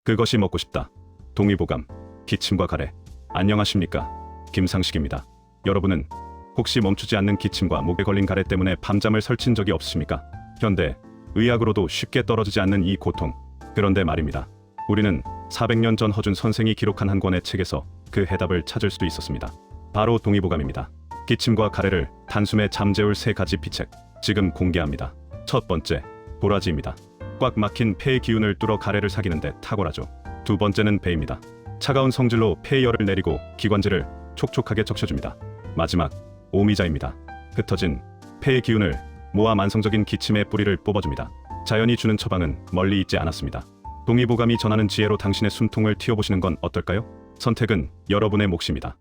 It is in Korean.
그것이 먹고 싶다. 동의보감, 기침과 가래. 안녕하십니까. 김상식입니다. 여러분은 혹시 멈추지 않는 기침과 목에 걸린 가래 때문에 밤잠을 설친 적이 없으십니까? 현대 의학으로도 쉽게 떨어지지 않는 이 고통. 그런데 말입니다. 우리는 400년 전 허준 선생이 기록한 한 권의 책에서 그 해답을 찾을 수도 있었습니다. 바로 동의보감입니다. 기침과 가래를 단숨에 잠재울 3가지 비책, 지금 공개합니다. 첫 번째, 도라지입니다. 꽉 막힌 폐의 기운을 뚫어 가래를 사귀는데 탁월하죠. 두 번째는 배입니다. 차가운 성질로 폐열을 내리고 기관지를 촉촉하게 적셔줍니다. 마지막, 오미자입니다. 흩어진 폐의 기운을 모아 만성적인 기침의 뿌리를 뽑아줍니다. 자연이 주는 처방은 멀리 있지 않았습니다. 동의보감이 전하는 지혜로 당신의 숨통을 틔워보시는 건 어떨까요? 선택은 여러분의 몫입니다.